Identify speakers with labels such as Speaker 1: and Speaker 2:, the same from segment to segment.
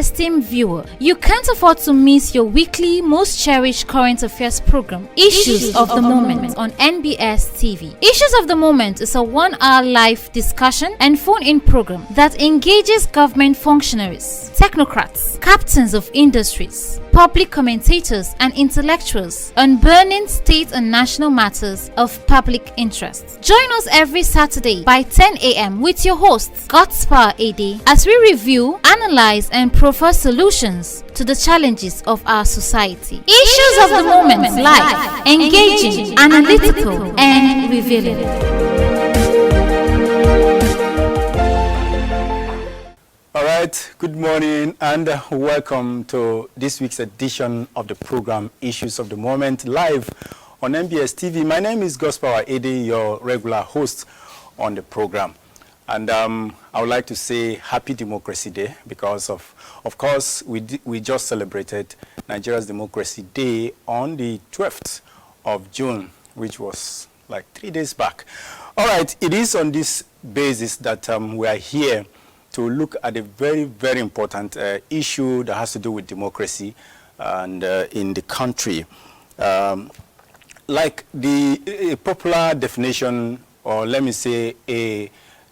Speaker 1: esteemed viewer, you can't afford to miss your weekly most cherished current affairs program, Issues of the Moment on NBS TV. Issues of the Moment is a 1-hour live discussion and phone-in program that engages government functionaries, technocrats, captains of industries, public commentators and intellectuals on burning state and national matters of public interest. Join us every Saturday by 10 a.m. with your host, Godspower Ede, as we review, analyze, and proffer solutions to the challenges of our society. Issues of the Moment live, engaging, analytical, and revealing.
Speaker 2: All right, good morning and welcome to this week's edition of the program Issues of the Moment live on NBS TV. My name is Godspower Ede, your regular host on the program. And I would like to say Happy Democracy Day because of course, we just celebrated Nigeria's Democracy Day on the 12th of June, which was like 3 days back. All right, it is on this basis that we are here to look at a very, very important issue that has to do with democracy and in the country. Like the popular definition, or let me say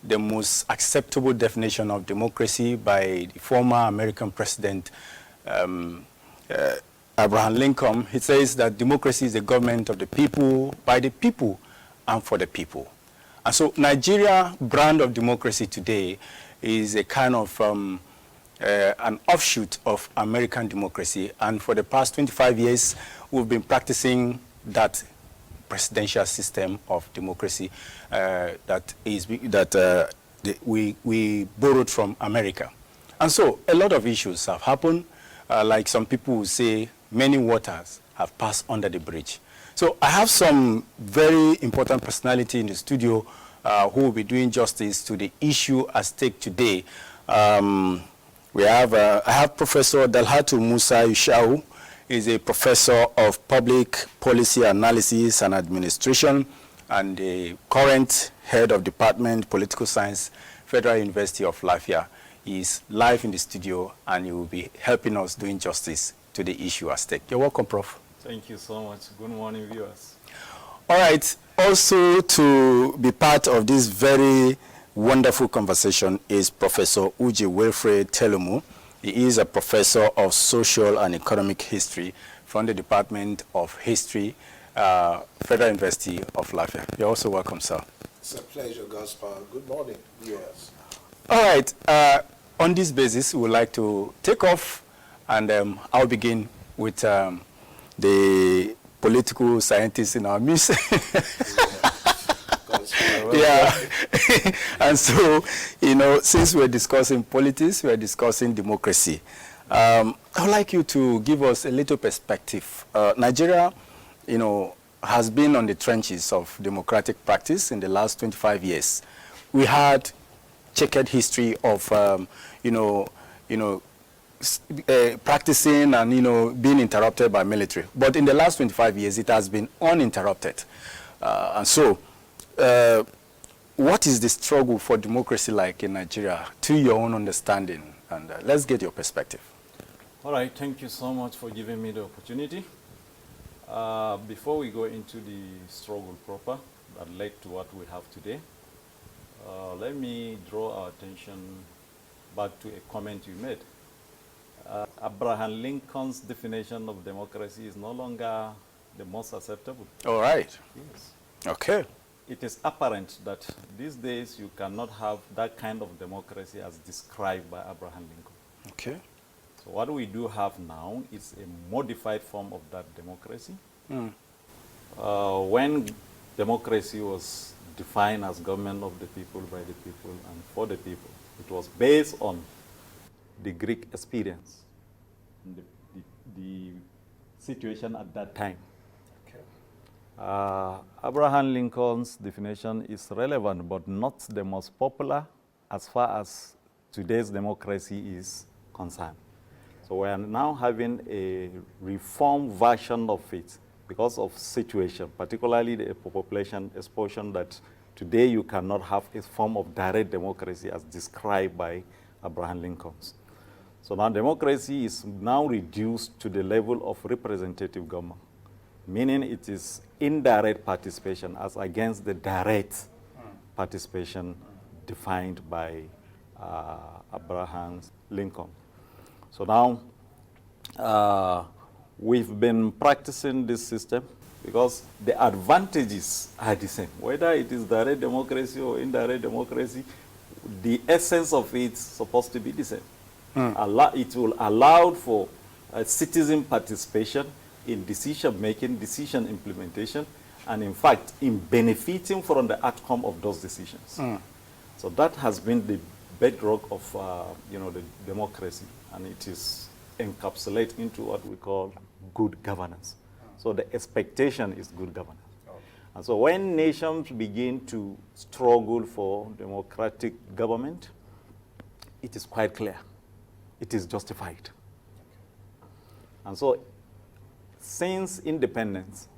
Speaker 2: the most acceptable definition of democracy by the former American president Abraham Lincoln, he says that democracy is the government of the people, by the people, and for the people. And so Nigeria brand of democracy today is a kind of an offshoot of American democracy. And for the past 25 years, we've been practicing that presidential system of democracy we borrowed from America. And so a lot of issues have happened. Like some people will say, many waters have passed under the bridge. So I have some very important personality in the studio who will be doing justice to the issue at stake today. I have Professor Dalhatu Musa Yushau. He's a professor of public policy analysis and administration and the current head of Department Political Science, Federal University of Lafayette. He's live in the studio and he will be helping us doing justice to the issue at stake. You're welcome, Prof.
Speaker 3: Thank you so much. Good morning, viewers.
Speaker 2: All right. Also, to be part of this very wonderful conversation is Professor Uji Wilfred Telumu. He is a professor of social and economic history from the Department of History, Federal University of Lafayette. You're also welcome, sir.
Speaker 4: It's a pleasure, Gospel. Good morning, viewers.
Speaker 2: All right. On this basis, we would like to take off, and I'll begin with the political scientists in our midst. Yeah. And so, since we're discussing politics, we're discussing democracy. I would like you to give us a little perspective. Nigeria, has been on the trenches of democratic practice in the last 25 years. We had checkered history of, practicing and, being interrupted by military. But in the last 25 years, it has been uninterrupted. And so, what is the struggle for democracy like in Nigeria, to your own understanding? And let's get your perspective.
Speaker 3: All right, thank you so much for giving me the opportunity. Before we go into the struggle proper that led to what we have today, let me draw our attention back to a comment you made. Abraham Lincoln's definition of democracy is no longer the most acceptable.
Speaker 2: All right.
Speaker 3: Yes.
Speaker 2: Okay.
Speaker 3: It is apparent that these days you cannot have that kind of democracy as described by Abraham Lincoln.
Speaker 2: Okay.
Speaker 3: So what we do have now is a modified form of that democracy. When democracy was defined as government of the people, by the people, and for the people, it was based on the Greek experience, and the situation at that time. Abraham Lincoln's definition is relevant, but not the most popular as far as today's democracy is concerned. So we are now having a reformed version of it because of situation, particularly the population explosion, that today you cannot have a form of direct democracy as described by Abraham Lincoln. So now democracy is now reduced to the level of representative government, meaning it is indirect participation as against the direct participation defined by Abraham Lincoln. So now we've been practicing this system because the advantages are the same. Whether it is direct democracy or indirect democracy, the essence of it is supposed to be the same. It will allow for citizen participation in decision making, decision implementation, and in fact, in benefiting from the outcome of those decisions. So that has been the bedrock of the democracy, and it is encapsulated into what we call good governance. So the expectation is good governance. And so when nations begin to struggle for democratic government, it is quite clear. It is justified. And so since independence,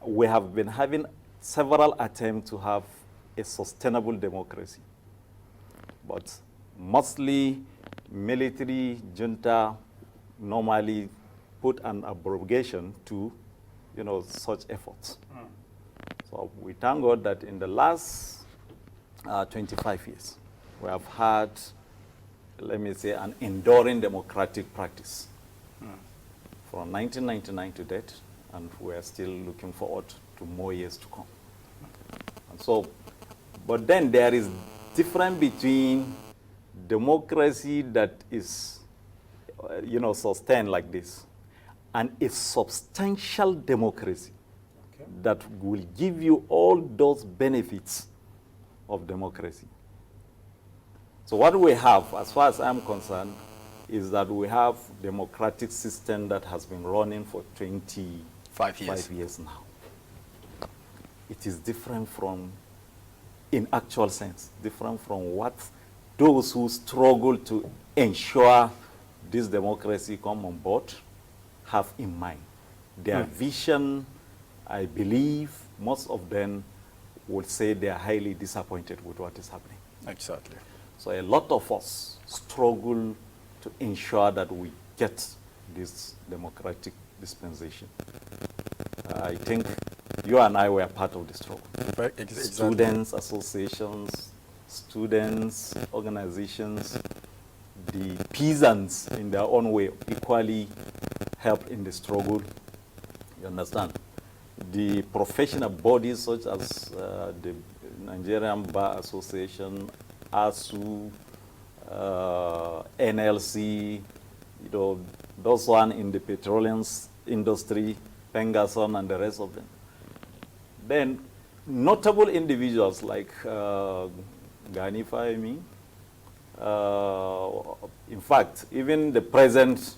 Speaker 3: we have been having several attempts to have a sustainable democracy. But mostly military junta normally put an abrogation to such efforts. So we thank God that in the last 25 years, we have had, let me say, an enduring democratic practice from 1999 to date, and we are still looking forward to more years to come. And so, but then there is difference between democracy that is, sustained like this, and a substantial democracy that will give you all those benefits of democracy. So what we have, as far as I'm concerned, is that we have democratic system that has been running for 25 years now. It is different from, in actual sense, different from what those who struggle to ensure this democracy come on board have in mind. Their vision, I believe, most of them would say they are highly disappointed with what is happening.
Speaker 2: Exactly.
Speaker 3: So a lot of us struggle to ensure that we get this democratic dispensation. I think you and I were part of the struggle.
Speaker 2: Exactly.
Speaker 3: Students, associations, students, organizations, the peasants in their own way equally help in the struggle. You understand? The professional bodies such as the Nigerian Bar Association, ASU, NLC, those one in the petroleum industry, Pengason and the rest of them. Then notable individuals like Gani Fahimi, in fact, even the present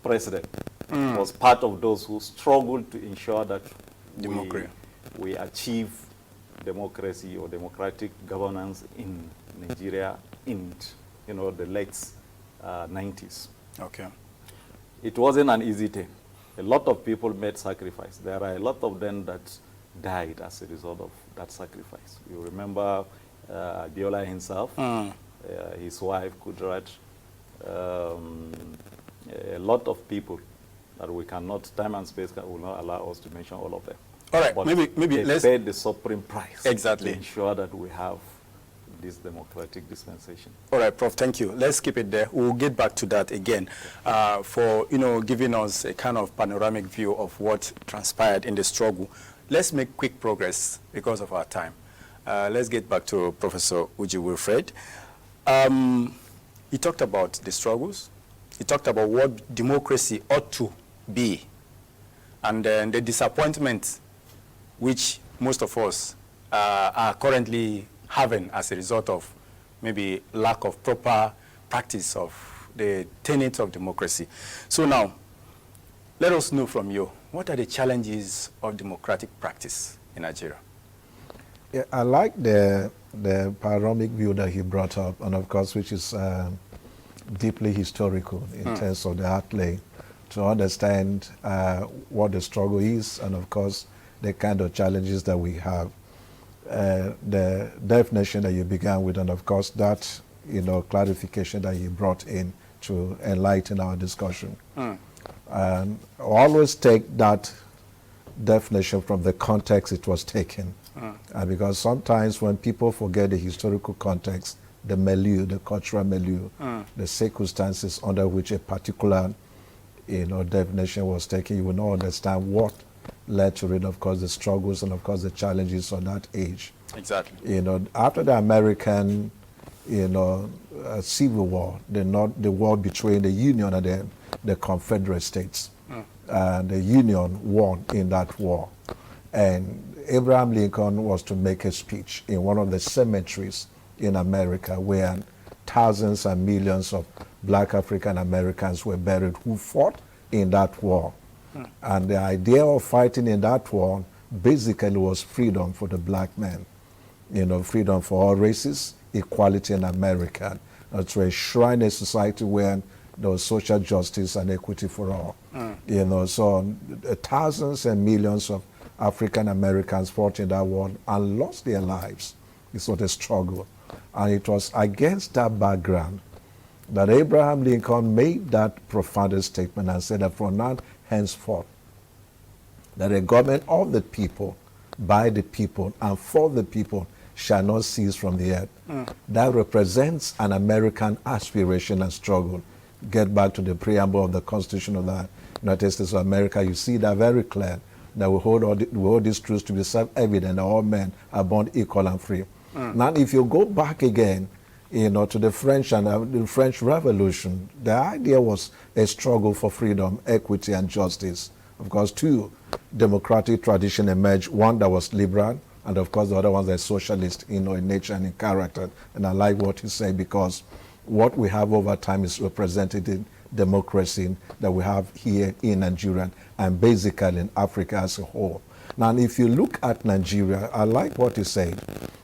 Speaker 3: president was part of those who struggled to ensure that we achieve democracy or democratic governance in Nigeria in the late 90s.
Speaker 2: Okay.
Speaker 3: It wasn't an easy thing. A lot of people made sacrifice. There are a lot of them that died as a result of that sacrifice. You remember Abiola himself, his wife Kudrat, a lot of people that we cannot, time and space will not allow us to mention all of them.
Speaker 2: All right,
Speaker 3: but
Speaker 2: maybe
Speaker 3: they
Speaker 2: let's
Speaker 3: paid the supreme price
Speaker 2: exactly
Speaker 3: to ensure that we have this democratic dispensation.
Speaker 2: All right, Prof, thank you. Let's keep it there. We'll get back to that again for giving us a kind of panoramic view of what transpired in the struggle. Let's make quick progress because of our time. Let's get back to Professor Uji Wilfred. He talked about the struggles. He talked about what democracy ought to be, and then the disappointment which most of us are currently having as a result of maybe lack of proper practice of the tenets of democracy. So now, let us know from you, what are the challenges of democratic practice in Nigeria?
Speaker 4: Yeah, I like the panoramic view that he brought up, and of course, which is deeply historical in terms of the outlay to understand what the struggle is, and of course, the kind of challenges that we have. The definition that you began with, and of course that clarification that you brought in to enlighten our discussion. And always take that definition from the context it was taken. Because sometimes when people forget the historical context, the milieu, the cultural milieu, the circumstances under which a particular definition was taken, you will not understand what led to it, of course, the struggles and, of course, the challenges on that age.
Speaker 2: Exactly.
Speaker 4: After the American, Civil War, the war between the Union and the Confederate States, and the Union won in that war. And Abraham Lincoln was to make a speech in one of the cemeteries in America where thousands and millions of black African Americans were buried who fought in that war. And the idea of fighting in that war basically was freedom for the black man. Freedom for all races, equality in America, to enshrine a society where there was social justice and equity for all. So thousands and millions of African Americans fought in that war and lost their lives. It's not a struggle. And it was against that background that Abraham Lincoln made that profound statement and said that from now henceforth, that a government of the people, by the people, and for the people shall not cease from the earth. That represents an American aspiration and struggle. Get back to the preamble of the Constitution of the United States of America, you see that very clear, that we hold these truths to be self-evident, that all men are born equal and free. Now, if you go back again, to the French and the French Revolution, the idea was a struggle for freedom, equity, and justice. Of course, two democratic traditions emerged, one that was liberal, and of course the other ones that are socialist, in nature and in character. And I like what you say, because what we have over time is representative democracy that we have here in Nigeria and basically in Africa as a whole. Now, if you look at Nigeria, I like what you say.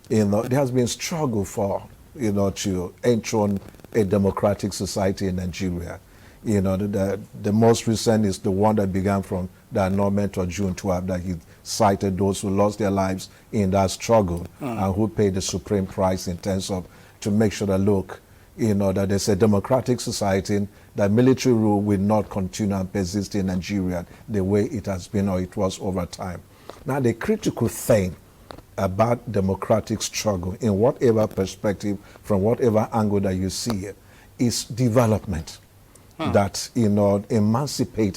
Speaker 4: There has been struggle for, to enthrone a democratic society in Nigeria. The most recent is the one that began from the annulment of June 12, that he cited those who lost their lives in that struggle and who paid the supreme price in terms of to make sure that, look, that there's a democratic society, that military rule will not continue and persist in Nigeria the way it has been or it was over time. Now, the critical thing about democratic struggle, in whatever perspective, from whatever angle that you see it, is development that, emancipates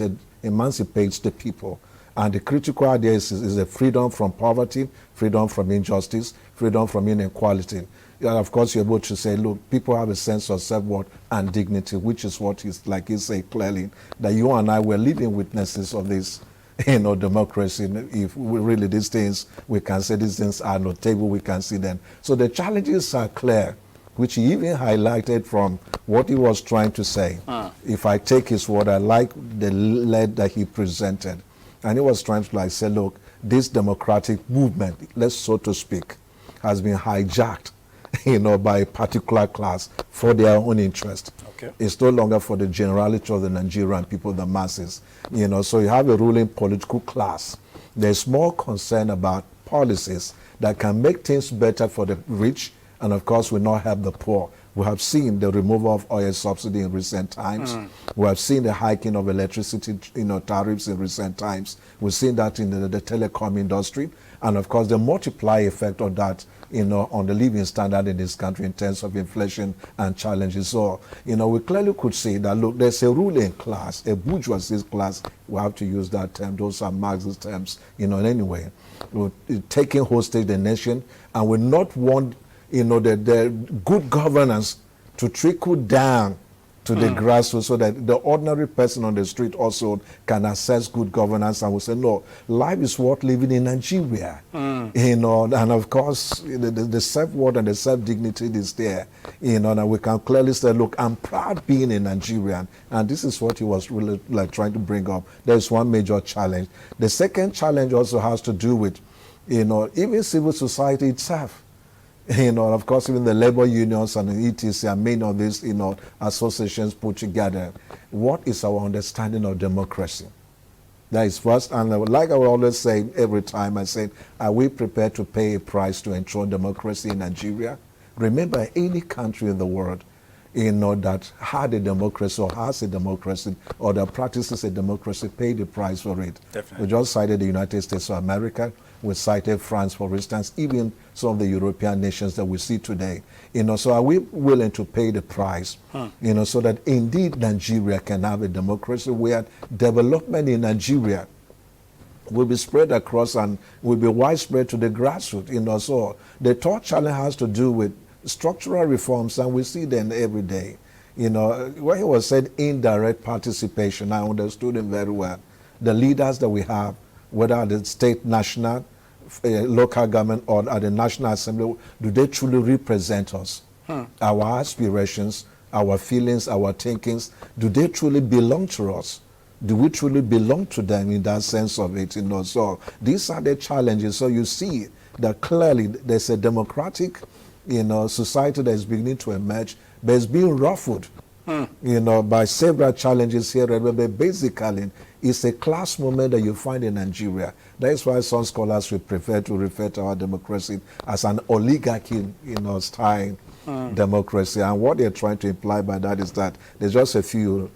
Speaker 4: the people. And the critical idea is the freedom from poverty, freedom from injustice, freedom from inequality. Of course, you're able to say, look, people have a sense of self-worth and dignity, which is what is, like he said clearly, that you and I were living witnesses of this, democracy. If we really, these things, we can say these things are notable, we can see them. So the challenges are clear, which he even highlighted from what he was trying to say. If I take his word, I like the lead that he presented. And he was trying to say, look, this democratic movement, let's so to speak, has been hijacked, by a particular class for their own interest. Okay. It's no longer for the generality of the Nigerian people, the masses. So you have a ruling political class. There's more concern about policies that can make things better for the rich, and of course will not help the poor. We have seen the removal of oil subsidy in recent times. We have seen the hiking of electricity, tariffs in recent times. We've seen that in the telecom industry, and of course the multiplier effect of that, on the living standard in this country in terms of inflation and challenges. So, we clearly could see that, look, there's a ruling class, a bourgeoisie class, we have to use that term, those are Marxist terms, anyway. We're taking hostage the nation, and we not want, the good governance to trickle down to the grassroots, so that the ordinary person on the street also can access good governance and will say, no, life is worth living in Nigeria. And of course, the self-worth and the self-dignity is there. And we can clearly say, look, I'm proud being a Nigerian. And this is what he was really trying to bring up. There's one major challenge. The second challenge also has to do with, even civil society itself. Of course, even the labor unions and the etc. and many of these, associations put together. What is our understanding of democracy? That is first, and like I will always say every time, I say, are we prepared to pay a price to enthrone democracy in Nigeria? Remember, any country in the world, that had a democracy or has a democracy or that practices a democracy pay the price for it.
Speaker 2: Definitely.
Speaker 4: We just cited the United States of America. We cited France, for instance, even some of the European nations that we see today. So are we willing to pay the price, so that indeed Nigeria can have a democracy where development in Nigeria will be spread across and will be widespread to the grassroots. So the third challenge has to do with structural reforms, and we see them every day. When he was said indirect participation, I understood him very well. The leaders that we have, whether at the state, national, local government, or at the National Assembly, do they truly represent us? Our aspirations, our feelings, our thinkings, do they truly belong to us? Do we truly belong to them in that sense of it? So these are the challenges. So you see that clearly there's a democratic, society that is beginning to emerge, but it's being ruffled, by several challenges here. But basically, it's a class movement that you find in Nigeria. That is why some scholars will prefer to refer to our democracy as an oligarchy, style democracy. And what they're trying to imply by that is that there's just a few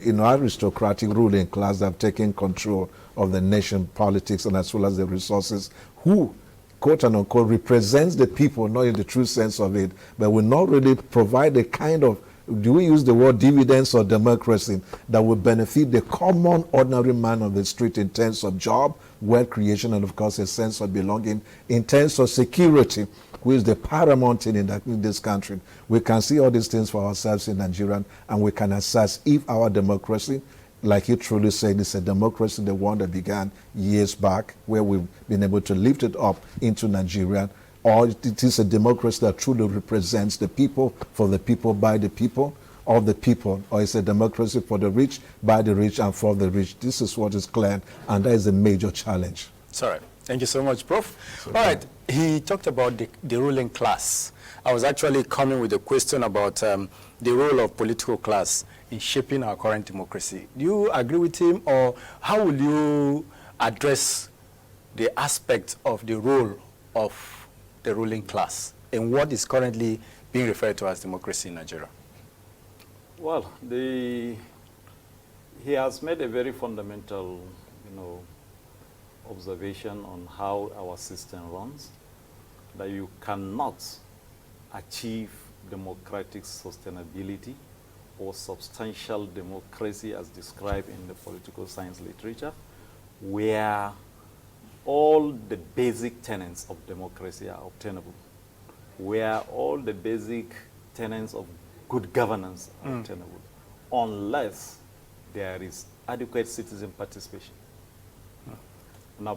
Speaker 4: aristocratic ruling class that have taken control of the nation politics and as well as the resources, who, quote and unquote, represents the people, not in the true sense of it, but will not really provide the kind of, do we use the word dividends or democracy, that will benefit the common ordinary man of the street in terms of job, wealth creation, and of course a sense of belonging, in terms of security, which is the paramount thing in this country. We can see all these things for ourselves in Nigeria, and we can assess if our democracy, like he truly said, is a democracy, the one that began years back, where we've been able to lift it up into Nigeria, or it is a democracy that truly represents the people, for the people, by the people, of the people, or it's a democracy for the rich, by the rich, and for the rich. This is what is clear, and that is a major challenge.
Speaker 2: Sorry. Thank you so much, Prof. All right, he talked about the ruling class. I was actually coming with a question about the role of political class in shaping our current democracy. Do you agree with him, or how will you address the aspect of the role of the ruling class in what is currently being referred to as democracy in Nigeria?
Speaker 3: Well, he has made a very fundamental, observation on how our system runs, that you cannot achieve democratic sustainability or substantial democracy as described in the political science literature, where all the basic tenets of democracy are obtainable, where all the basic tenets of good governance are obtainable, unless there is adequate citizen participation. Now,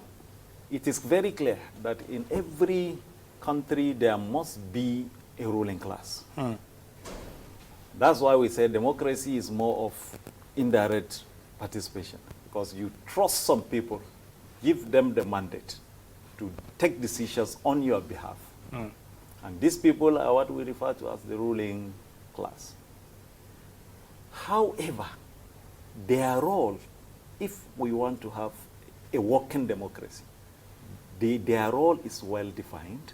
Speaker 3: it is very clear that in every country there must be a ruling class. That's why we say democracy is more of indirect participation, because you trust some people, give them the mandate to take decisions on your behalf. And these people are what we refer to as the ruling class. However, their role, if we want to have a working democracy, their role is well defined.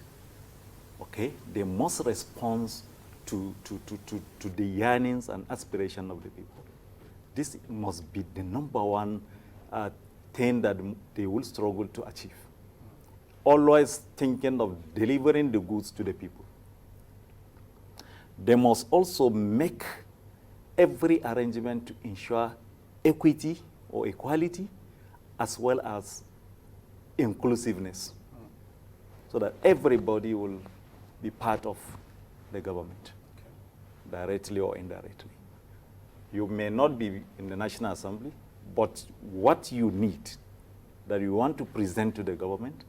Speaker 3: Okay, they must respond to the yearnings and aspirations of the people. This must be the number one thing that they will struggle to achieve. Always thinking of delivering the goods to the people. They must also make every arrangement to ensure equity or equality, as well as inclusiveness, so that everybody will be part of the government, directly or indirectly. You may not be in the National Assembly, but what you need, that you want to present to the government,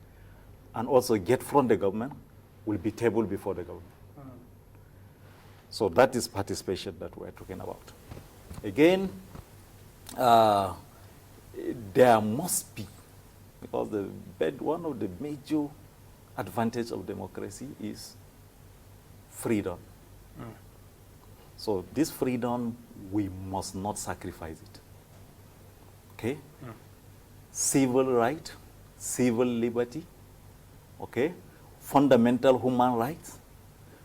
Speaker 3: and also get from the government, will be tabled before the government. So that is participation that we're talking about. Again, there must be, because one of the major advantages of democracy is freedom. So this freedom, we must not sacrifice it. Okay? Civil right, civil liberty, okay? Fundamental human rights,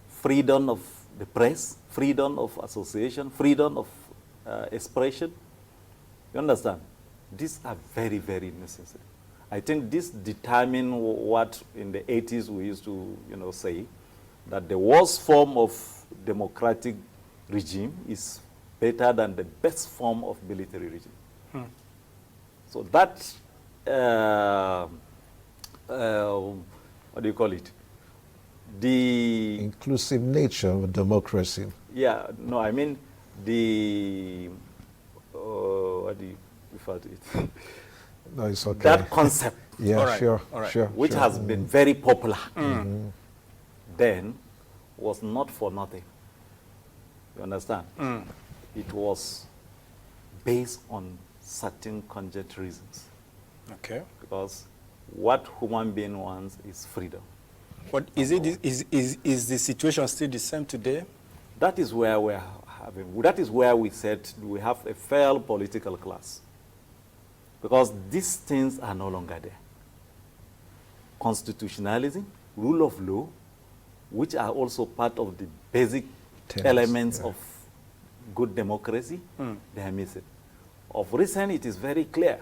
Speaker 3: freedom of the press, freedom of association, freedom of expression. You understand? These are very, very necessary. I think this determines what in the 80s we used to, say, that the worst form of democratic regime is better than the best form of military regime. So that, what do you call it? The
Speaker 4: inclusive nature of democracy.
Speaker 3: Yeah, no, I mean the, what do you refer to it?
Speaker 4: No, it's okay.
Speaker 3: That concept.
Speaker 4: Yeah,
Speaker 2: All right.
Speaker 4: sure,
Speaker 2: All right.
Speaker 4: sure.
Speaker 3: Which
Speaker 4: sure.
Speaker 3: has been very popular then, was not for nothing. You understand? It was based on certain congent reasons.
Speaker 2: Okay.
Speaker 3: Because what human being wants is freedom.
Speaker 2: But is the situation still the same today?
Speaker 3: That is where we're having, that is where we said we have a failed political class. Because these things are no longer there. Constitutionalism, rule of law, which are also part of the basic elements of good democracy, they are missing. Of recent, it is very clear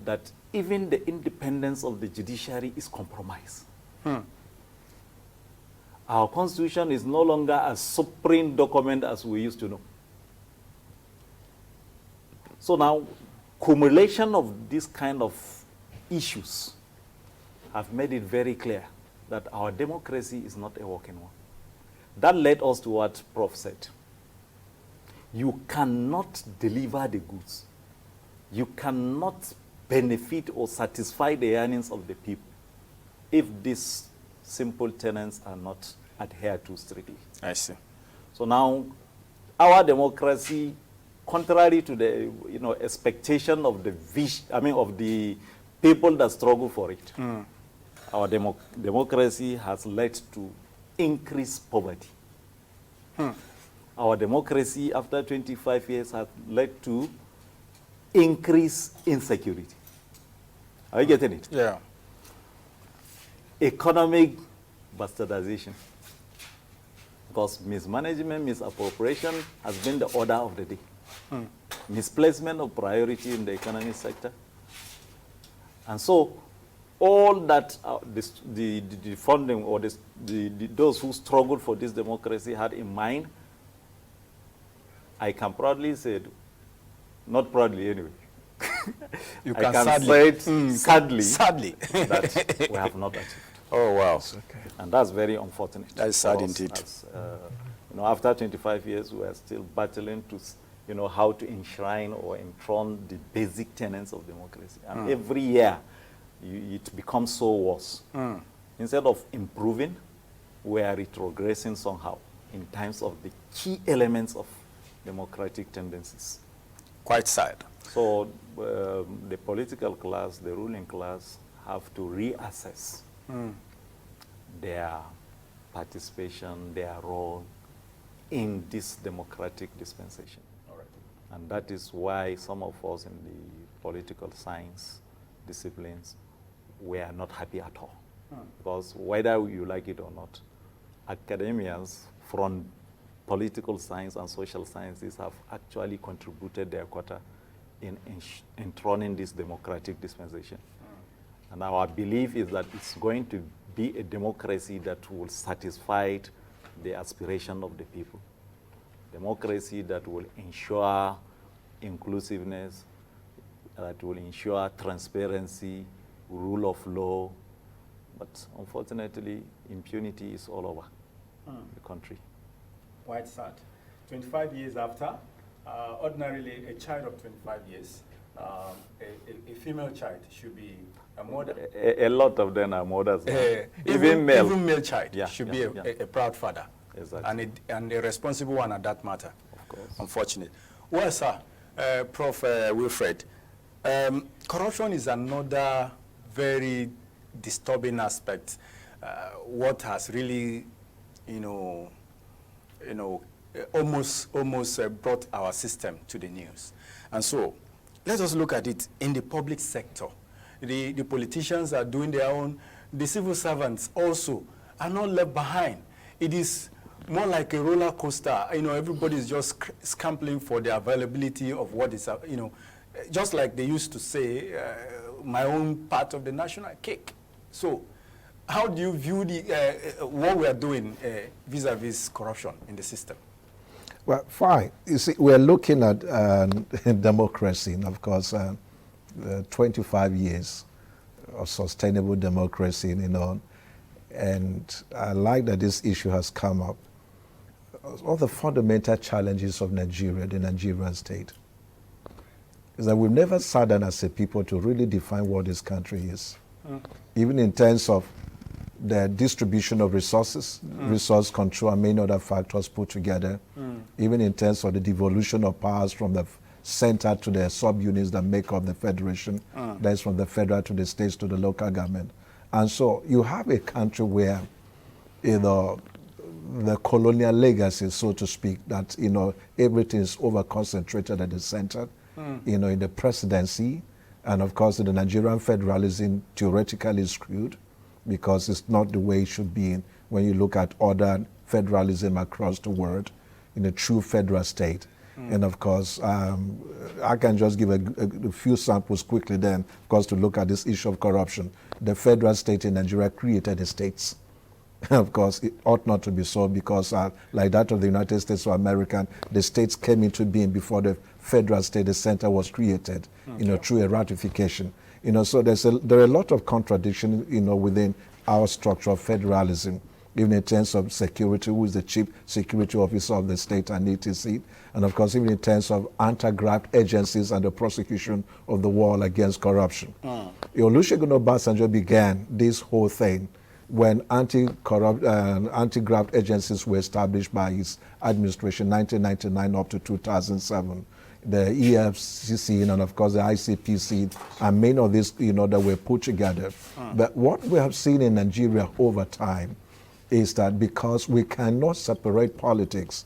Speaker 3: that even the independence of the judiciary is compromised. Our constitution is no longer a supreme document as we used to know. So now, accumulation of this kind of issues have made it very clear that our democracy is not a working one. That led us to what Prof said. You cannot deliver the goods. You cannot benefit or satisfy the yearnings of the people if these simple tenets are not adhered to strictly.
Speaker 2: I see.
Speaker 3: So now, our democracy, contrary to the expectation of of the people that struggle for it, our democracy has led to increased poverty. Our democracy, after 25 years, has led to increased insecurity. Are you getting it?
Speaker 2: Yeah.
Speaker 3: Economic bastardization. Because mismanagement, misappropriation has been the order of the day. Misplacement of priority in the economic sector. And so, all that the funding or those who struggled for this democracy had in mind, I can proudly say, not proudly anyway,
Speaker 2: You
Speaker 3: I
Speaker 2: can
Speaker 3: can
Speaker 2: sadly,
Speaker 3: say it sadly, that we have not achieved.
Speaker 2: Oh, wow.
Speaker 4: Okay.
Speaker 3: And that's very unfortunate.
Speaker 2: That is sad
Speaker 3: for us
Speaker 2: indeed.
Speaker 3: as, after 25 years, we are still battling to, how to enshrine or enthrone the basic tenets of democracy. And every year, it becomes so worse. Instead of improving, we are retrogressing somehow in terms of the key elements of democratic tendencies.
Speaker 2: Quite sad.
Speaker 3: So the political class, the ruling class, have to reassess their participation, their role in this democratic dispensation.
Speaker 2: All right.
Speaker 3: And that is why some of us in the political science disciplines, we are not happy at all. Because whether you like it or not, academians from political science and social sciences have actually contributed their quota in enthroning this democratic dispensation. And our belief is that it's going to be a democracy that will satisfy the aspiration of the people. Democracy that will ensure inclusiveness, that will ensure transparency, rule of law. But unfortunately, impunity is all over the country.
Speaker 2: Quite sad. 25 years after, ordinarily a child of 25 years, a female child should be a mother.
Speaker 3: A lot of them are mothers. Even male.
Speaker 2: Even male child should be
Speaker 3: yeah.
Speaker 2: a proud father.
Speaker 3: Exactly.
Speaker 2: And a responsible one at that matter.
Speaker 3: Of course.
Speaker 2: Unfortunate. Well, sir, Prof. Wilfred, corruption is another very disturbing aspect. What has really, almost brought our system to the news. And so, let us look at it in the public sector. The politicians are doing their own. The civil servants also are not left behind. It is more like a roller coaster. You know, everybody's just scampering for the availability of what is, you know, just like they used to say, my own part of the national cake. So how do you view the, what we are doing vis-a-vis corruption in the system?
Speaker 4: Well, fine. You see, we're looking at democracy, and of course, 25 years of sustainable democracy, you know, and I like that this issue has come up. All the fundamental challenges of Nigeria, the Nigerian state, is that we've never sat down as a people to really define what this country is, even in terms of the distribution of resources, resource control, and many other factors put together, even in terms of the devolution of powers from the center to the subunits that make up the federation, that is from the federal to the states to the local government. And so you have a country where, you know, the colonial legacy, so to speak, that, you know, everything is over-concentrated at the center, you know, in the presidency, and of course the Nigerian federalism theoretically is screwed, because it's not the way it should be when you look at other federalism across the world in a true federal state. And of course, I can just give a few samples quickly then, of course, to look at this issue of corruption. The federal state in Nigeria created the states. Of course, it ought not to be so, because like that of the United States of America, the states came into being before the federal state, the center was created, you know, through a ratification. You know, so there are a lot of contradictions, you know, within our structure of federalism, even in terms of security, who is the chief security officer of the state and etc. And of course, even in terms of anti-graft agencies and the prosecution of the war against corruption. Olusegun Obasanjo began this whole thing when anti-graft agencies were established by his administration, 1999 up to 2007. The EFCC and of course the ICPC, and many of these, you know, that were put together. But what we have seen in Nigeria over time is that because we cannot separate politics,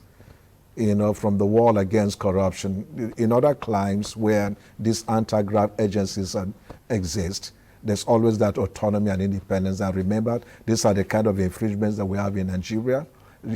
Speaker 4: you know, from the war against corruption, in other climes where these anti-graft agencies exist, there's always that autonomy and independence. And remember, these are the kind of infringements that we have in Nigeria.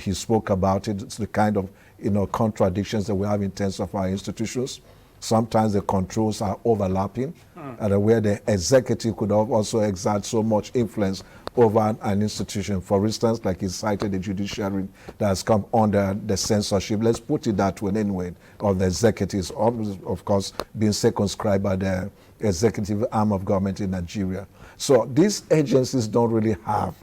Speaker 4: He spoke about it. It's the kind of, you know, contradictions that we have in terms of our institutions. Sometimes the controls are overlapping, and where the executive could also exert so much influence over an institution. For instance, like he cited the judiciary that has come under the censorship, let's put it that way anyway, of the executives, of course, being circumscribed by the executive arm of government in Nigeria. So these agencies don't really have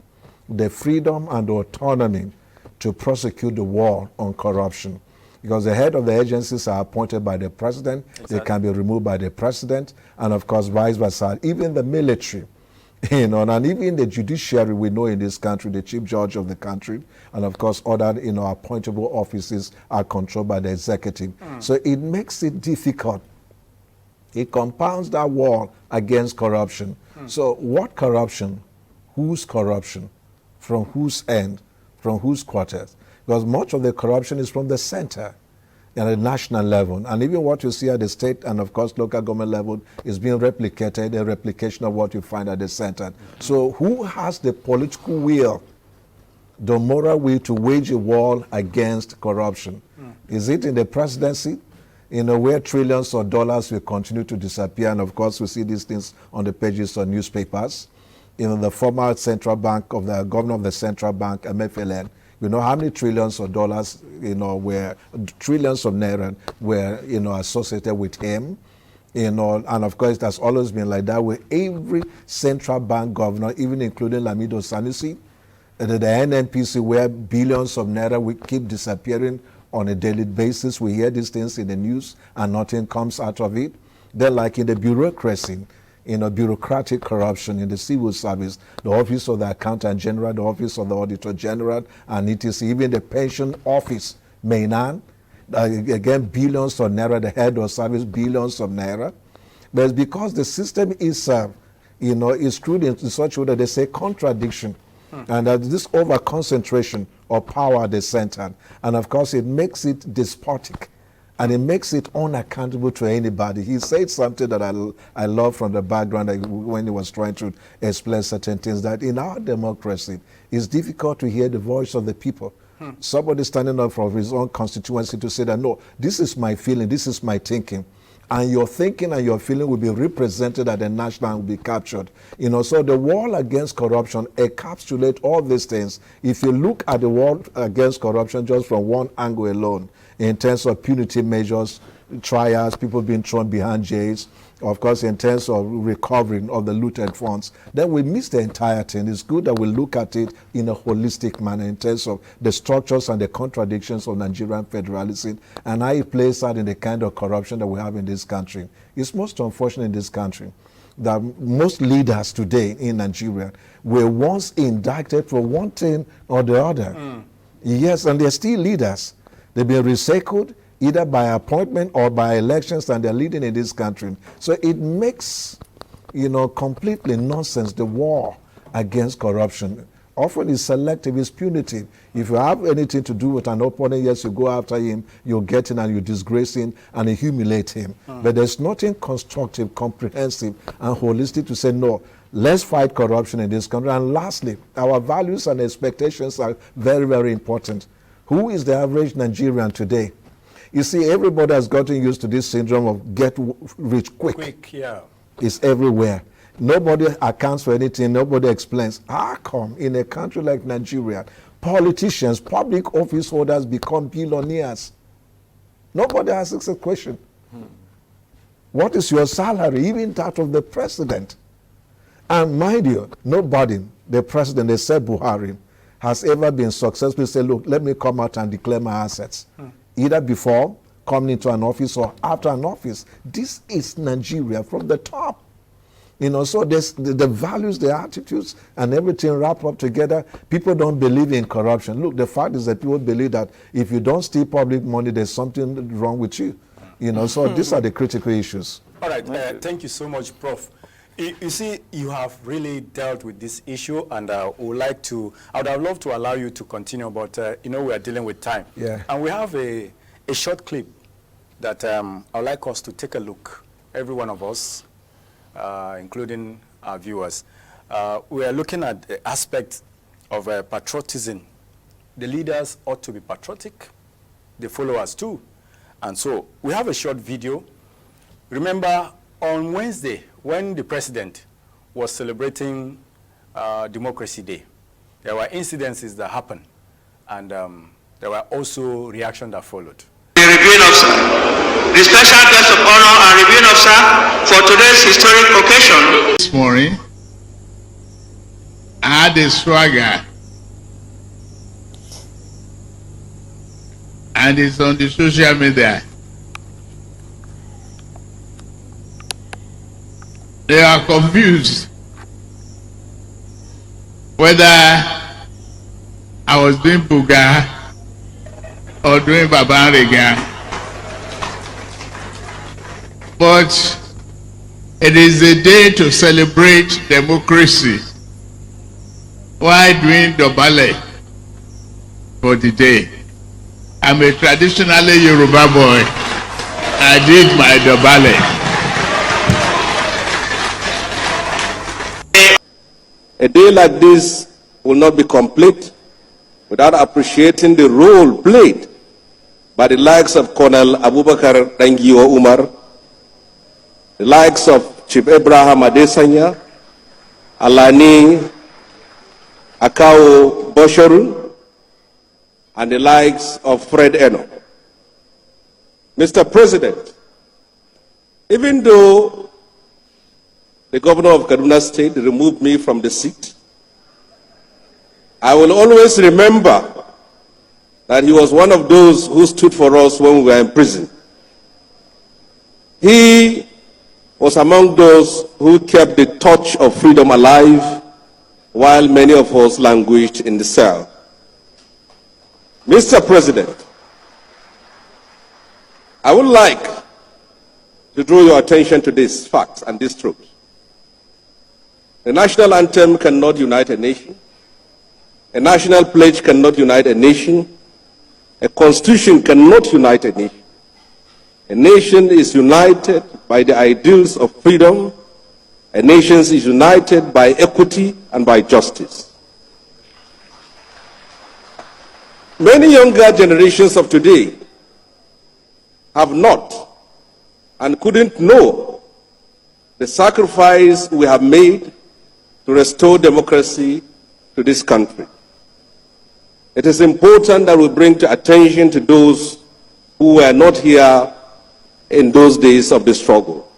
Speaker 4: the freedom and the autonomy to prosecute the war on corruption, because the head of the agencies are appointed by the president. Exactly. They can be removed by the president, and of course vice versa. Even the military, you know, and even the judiciary, we know in this country, the chief judge of the country, and of course other, you know, appointable offices are controlled by the executive. So it makes it difficult. It compounds that war against corruption. So what corruption? Whose corruption? From whose end? From whose quarters? Because much of the corruption is from the center at the national level. And even what you see at the state and, of course, local government level is being replicated, a replication of what you find at the center. So who has the political will, the moral will to wage a war against corruption? Is it in the presidency? You know, where trillions of dollars will continue to disappear. And, of course, we see these things on the pages of newspapers. You know, the former central bank of the governor of the central bank, MFLN, you know how many trillions of dollars, you know, were trillions of naira were, you know, associated with him, you know, and of course it has always been like that with every central bank governor, even including Lamido Sanusi, the NNPC, where billions of naira will keep disappearing on a daily basis. We hear these things in the news and nothing comes out of it. Then, like in the bureaucracy, you know, bureaucratic corruption in the civil service, the office of the accountant general, the office of the auditor general, and etc. Even the pension office, Mainan, again, billions of naira, the head of service, billions of naira. But it's because the system is, you know, is screwed in such a way that there's a contradiction. And this over-concentration of power at the center. And of course, it makes it despotic. And it makes it unaccountable to anybody. He said something that I love from the background when he was trying to explain certain things, that in our democracy, it's difficult to hear the voice of the people Somebody standing up from his own constituency to say that, no, this is my feeling, this is my thinking. And your thinking and your feeling will be represented at the national and will be captured. You know, so the war against corruption encapsulates all these things. If you look at the war against corruption just from one angle alone, in terms of punitive measures, trials, people being thrown behind jails, of course, in terms of recovering of the looted funds, then we miss the entire thing. It's good that we look at it in a holistic manner in terms of the structures and the contradictions of Nigerian federalism and how it plays out in the kind of corruption that we have in this country. It's most unfortunate in this country that most leaders today in Nigeria were once indicted for one thing or the other. Yes, and they're still leaders. They've been recycled either by appointment or by elections, and they're leading in this country. So it makes, you know, completely nonsense, the war against corruption. Often it's selective, it's punitive. If you have anything to do with an opponent, yes, you go after him, you get him and you disgrace him and you humiliate him. But there's nothing constructive, comprehensive, and holistic to say, no, let's fight corruption in this country. And lastly, our values and expectations are very, very important. Who is the average Nigerian today? You see, everybody has gotten used to this syndrome of get rich quick.
Speaker 2: Yeah.
Speaker 4: It's everywhere. Nobody accounts for anything. Nobody explains. How come in a country like Nigeria, politicians, public office holders become billionaires? Nobody asks a question. What is your salary, even that of the president? And mind you, nobody, the president, they said Buhari, has ever been successful to say, look, let me come out and declare my assets. Either before coming into an office or after an office. This is Nigeria from the top. You know, so there's the values, the attitudes, and everything wrapped up together. People don't believe in corruption. Look, the fact is that people believe that if you don't steal public money, there's something wrong with you. You know, so these are the critical issues.
Speaker 2: All right, thank you so much, Prof. You see, you have really dealt with this issue, and I would have loved to allow you to continue, but you know, we are dealing with time.
Speaker 4: Yeah.
Speaker 2: And we have a short clip that I would like us to take a look, every one of us, including our viewers. We are looking at the aspect of patriotism. The leaders ought to be patriotic, the followers too. And so we have a short video. Remember, on Wednesday, when the president was celebrating Democracy Day, there were incidences that happened, and there were also reactions that followed.
Speaker 5: The reviewing officer, the special guest of honor and reviewing officer for today's historic occasion.
Speaker 6: This morning, I had a swagger, and it's on the social media. They are confused whether I was doing Buga or doing Babariga. But it is a day to celebrate democracy while doing Dobale for the day. I'm a traditionally Yoruba boy. I did my Dobale.
Speaker 7: A day like this will not be complete without appreciating the role played by the likes of Colonel Abubakar Dangiwa Umar, the likes of Chief Abraham Adesanya, Alani Akao Boshoru, and the likes of Fred Eno. Mr. President, even though the governor of Kaduna State removed me from the seat, I will always remember that he was one of those who stood for us when we were in prison. He was among those who kept the torch of freedom alive while many of us languished in the cell. Mr. President, I would like to draw your attention to these facts and these truths. The national anthem cannot unite a nation. A national pledge cannot unite a nation. A constitution cannot unite a nation. A nation is united by the ideals of freedom. A nation is united by equity and by justice. Many younger generations of today have not and couldn't know the sacrifice we have made to restore democracy to this country. It is important that we bring to attention to those who were not here in those days of the struggle.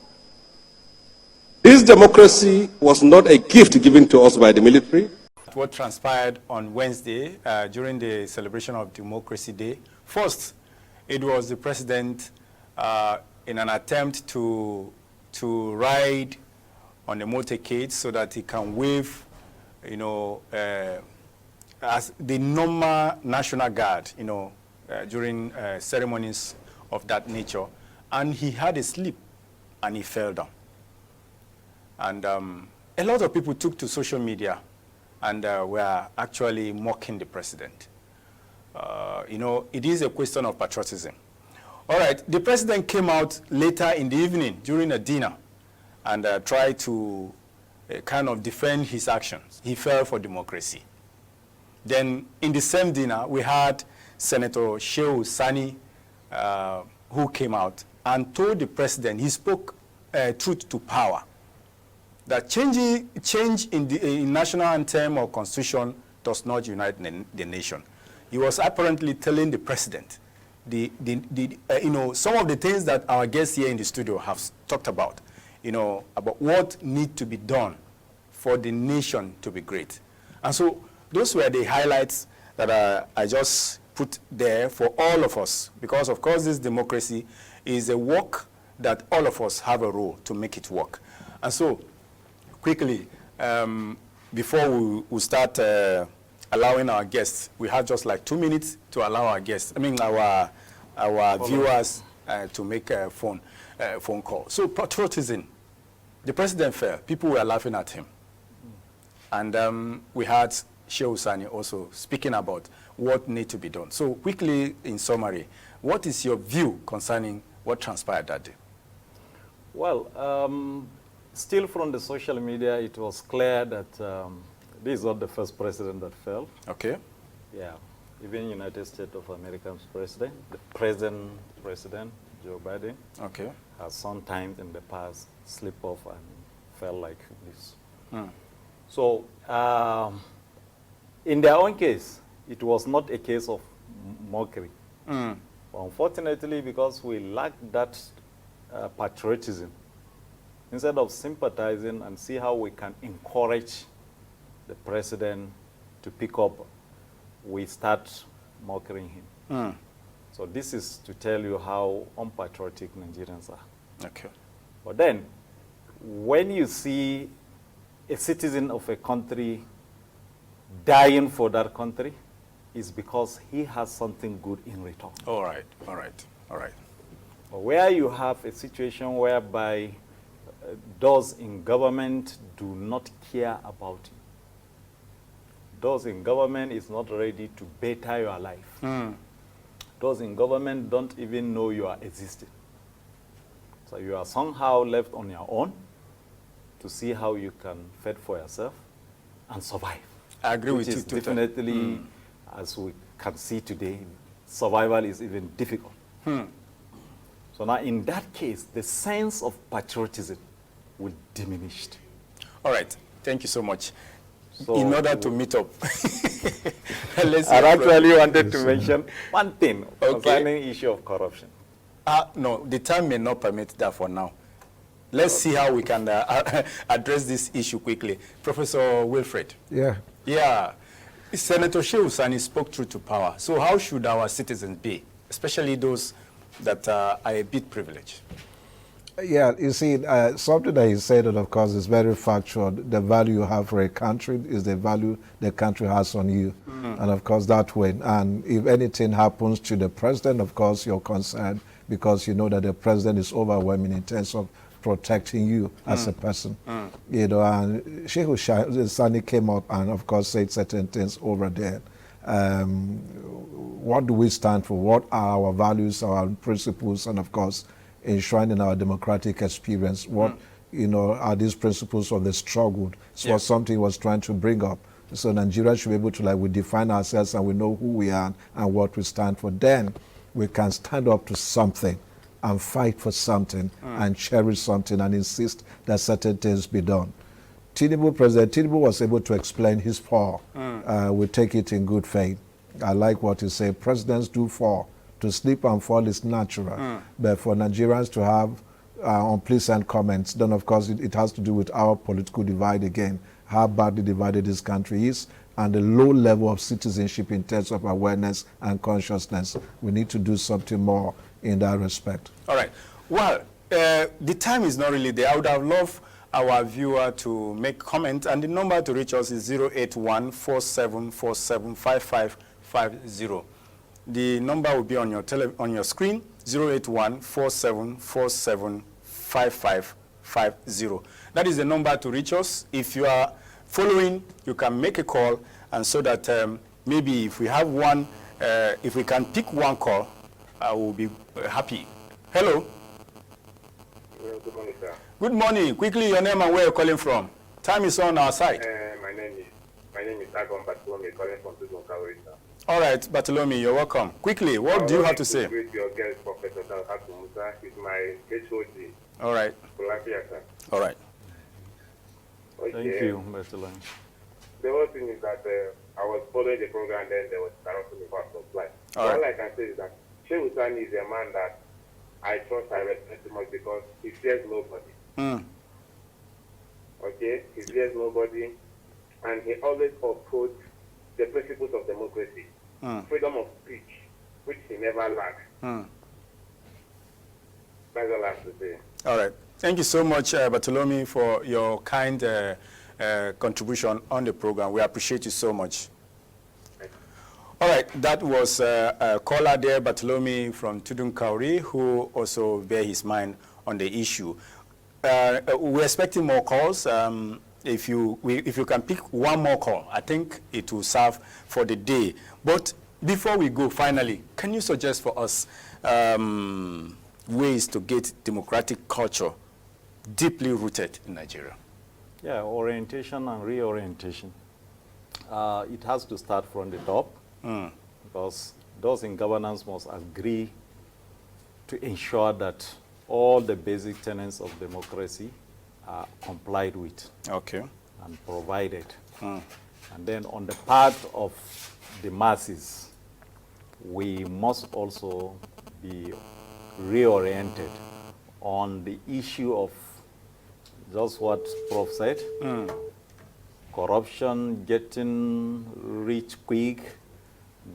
Speaker 7: This democracy was not a gift given to us by the military.
Speaker 2: What transpired on Wednesday during the celebration of Democracy Day, first, it was the president in an attempt to ride on a motorcade so that he can wave, as the normal National Guard, during ceremonies of that nature. And he had a slip and he fell down. And a lot of people took to social media and were actually mocking the president. It is a question of patriotism. All right, the president came out later in the evening during a dinner and tried to kind of defend his actions. He fell for democracy. Then in the same dinner, we had Senator Shehu Sani, who came out and told the president, he spoke truth to power, that change in the national anthem or constitution does not unite the nation. He was apparently telling the president some of the things that our guests here in the studio have talked about, about what needs to be done for the nation to be great. And so those were the highlights that I just put there for all of us, because of course this democracy is a work that all of us have a role to make it work. And so quickly, before we start allowing our guests, we have just like 2 minutes to allow our guests, our viewers to make a phone call. So patriotism, the president fell, people were laughing at him. And we had Shehu Sani also speaking about what needs to be done. So quickly, in summary, what is your view concerning what transpired that day?
Speaker 3: Well, still from the social media, it was clear that this is not the first president that fell.
Speaker 2: Okay.
Speaker 3: Yeah. Even United States of America's president, the present president, Joe Biden,
Speaker 2: okay,
Speaker 3: has sometimes in the past slipped off and fell like this. So, in their own case, it was not a case of mockery. Unfortunately, because we lack that patriotism, instead of sympathizing and see how we can encourage the president to pick up, we start mocking him. So this is to tell you how unpatriotic Nigerians are.
Speaker 2: Okay.
Speaker 3: But then, when you see a citizen of a country dying for that country, it's because he has something good in return.
Speaker 2: All right, all right, all right.
Speaker 3: But where you have a situation whereby those in government do not care about you, those in government is not ready to better your life. Those in government don't even know you are existing. So you are somehow left on your own to see how you can fend for yourself and survive.
Speaker 2: I agree with you.
Speaker 3: Which is definitely, as we can see today, survival is even difficult. So now in that case, the sense of patriotism will diminish.
Speaker 2: All right, thank you so much.
Speaker 3: So
Speaker 2: in order to meet up,
Speaker 3: I actually wanted to mention one thing concerning the issue of corruption.
Speaker 2: No, the time may not permit that for now. Let's see how we can address this issue quickly. Professor Wilfred.
Speaker 4: Yeah.
Speaker 2: Yeah. Senator Shehu Sani spoke truth to power. So how should our citizens be, especially those that are a bit privileged?
Speaker 4: Yeah, you see, something that he said, and of course, is very factual. The value you have for a country is the value the country has on you. And of course, that way. And if anything happens to the president, of course, you're concerned because you know that the president is overwhelming in terms of protecting you as a person. And Shehu Sani came up and, of course, said certain things over there. What do we stand for? What are our values, our principles, and, of course, enshrined in our democratic experience? What, are these principles of the struggle? So something he was trying to bring up. So Nigeria should be able to, like, we define ourselves and we know who we are and what we stand for. Then we can stand up to something and fight for something and cherish something and insist that certain things be done. President Tinubu was able to explain his fall. We take it in good faith. I like what he said. Presidents do fall. To sleep and fall is natural. But for Nigerians to have unpleasant comments, then of course it has to do with our political divide again, how badly divided this country is, and the low level of citizenship in terms of awareness and consciousness. We need to do something more in that respect.
Speaker 2: All right. Well, the time is not really there. I would have loved our viewer to make comment, and the number to reach us is 081-4747-5550. The number will be on your screen, 081-4747-5550. That is the number to reach us. If you are following, you can make a call, and so that maybe if we have one, if we can pick one call, I will be happy. Hello.
Speaker 8: Good morning, sir.
Speaker 2: Good morning. Quickly, your name and where you're calling from. Time is on our side.
Speaker 8: My name is Agon Bartolome, calling from Godspower Ede.
Speaker 2: All right, Bartolome, you're welcome. Quickly, what do you have to say?
Speaker 8: Greet your guest, Professor Dalhatu Musa, is my HOD.
Speaker 2: All right.
Speaker 8: Sir.
Speaker 2: All right.
Speaker 8: Okay.
Speaker 3: Thank you, Mr. Lange.
Speaker 8: The whole thing is that I was following the program, then there was corruption in part of life. All I can say is that Sheikh Hussein is a man that I trust, I respect too much because he fears nobody. Okay? He fears nobody, and he always upholds the principles of democracy, freedom of speech, which he never lacks. That's all I have to say.
Speaker 2: All right. Thank you so much, Bartolome, for your kind contribution on the program. We appreciate you so much. All right, that was a caller there, Bartolome from Tudun Kauri, who also bear his mind on the issue. We're expecting more calls. If you can pick one more call, I think it will serve for the day. But before we go, finally, can you suggest for us ways to get democratic culture deeply rooted in Nigeria?
Speaker 3: Yeah, orientation and reorientation. It has to start from the top, because those in governance must agree to ensure that all the basic tenets of democracy are complied with.
Speaker 2: Okay.
Speaker 3: And provided. And then on the part of the masses, we must also be reoriented on the issue of just what Prof said, corruption, getting rich quick,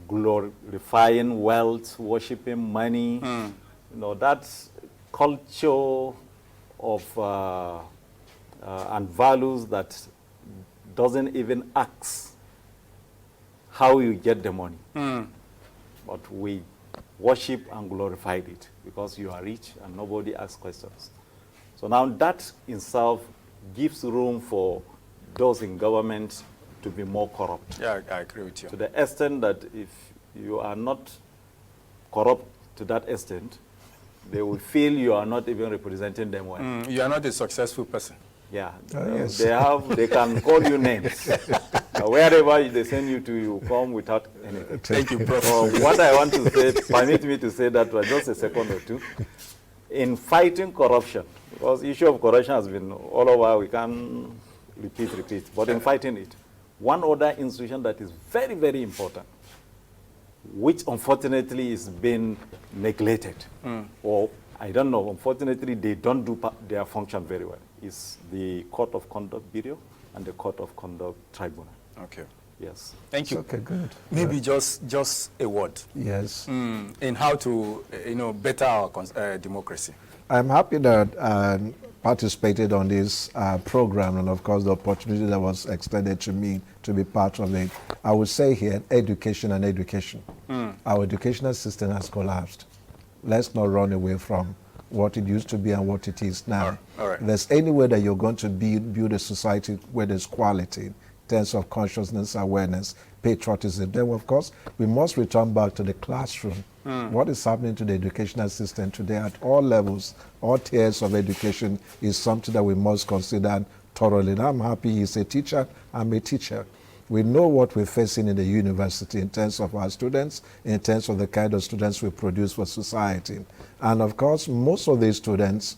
Speaker 3: glorifying wealth, worshiping money. You know, that's culture of and values that doesn't even ask how you get the money. But we worship and glorify it because you are rich and nobody asks questions. So now that in itself gives room for those in government to be more corrupt.
Speaker 2: Yeah, I agree with you.
Speaker 3: To the extent that if you are not corrupt to that extent, they will feel you are not even representing them well.
Speaker 2: You are not a successful person.
Speaker 3: Yeah,
Speaker 4: yes.
Speaker 3: they can call you names. Wherever they send you to, you come without anything.
Speaker 2: Thank you, Prof.
Speaker 3: What I want to say, permit me to say that for just a second or two. In fighting corruption, because the issue of corruption has been all over, we can repeat, but in fighting it, one other institution that is very, very important, which unfortunately is being neglected, or I don't know, unfortunately they don't do their function very well, is the Court of Conduct Bureau and the Court of Conduct Tribunal.
Speaker 2: Okay.
Speaker 3: Yes.
Speaker 2: Thank you.
Speaker 4: Okay, good.
Speaker 2: Maybe just a word.
Speaker 4: Yes.
Speaker 2: In how to, better our democracy.
Speaker 4: I'm happy that I participated on this program, and of course the opportunity that was extended to me to be part of it. I would say here, education and education. Our educational system has collapsed. Let's not run away from what it used to be and what it is now.
Speaker 2: All right.
Speaker 4: If there's any way that you're going to build a society where there's quality, in terms of consciousness, awareness, patriotism, then of course we must return back to the classroom. What is happening to the educational system today at all levels, all tiers of education is something that we must consider thoroughly. And I'm happy he's a teacher, I'm a teacher. We know what we're facing in the university in terms of our students, in terms of the kind of students we produce for society. And of course, most of these students,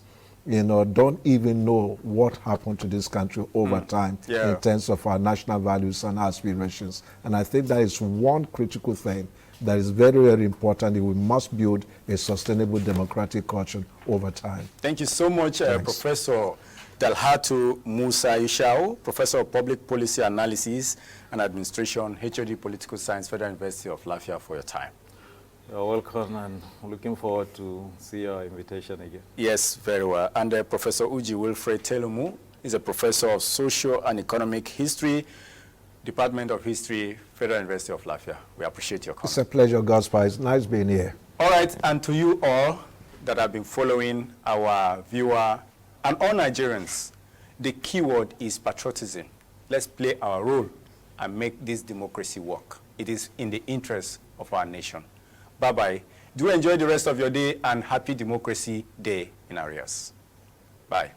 Speaker 4: don't even know what happened to this country over time in terms of our national values and aspirations. And I think that is one critical thing that is very, very important. We must build a sustainable democratic culture over time.
Speaker 2: Thank you so much, Professor Dalhatu Musa Ishao, Professor of Public Policy Analysis and Administration, HOD Political Science, Federal University of Lafayette, for your time.
Speaker 3: You're welcome, and looking forward to see your invitation again.
Speaker 2: Yes, very well. And Professor Uji Wilfred Telumu is a professor of Social and Economic History, Department of History, Federal University of Lafayette. We appreciate your comment.
Speaker 4: It's a pleasure, Godspower. It's nice being here.
Speaker 2: All right, and to you all that have been following our viewer and all Nigerians, the keyword is patriotism. Let's play our role and make this democracy work. It is in the interest of our nation. Bye-bye. Do enjoy the rest of your day, and happy Democracy Day in arrears. Bye.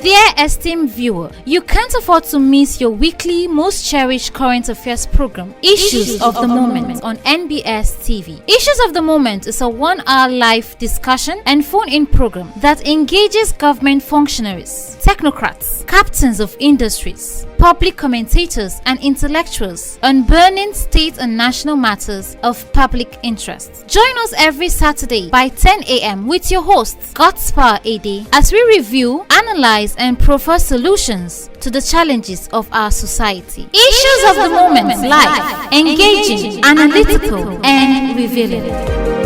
Speaker 1: Dear esteemed viewer, you can't afford to miss your weekly most cherished current affairs program, Issues of the Moment, on NBS TV. Issues of the Moment is a 1-hour live discussion and phone-in program that engages government functionaries, technocrats, captains of industries, public commentators and intellectuals on burning state and national matters of public interest. Join us every Saturday by 10 a.m. with your host, Godspower Ede, as we review, analyze and propose solutions to the challenges of our society. Issues of the Moment live, engaging, analytical and revealing.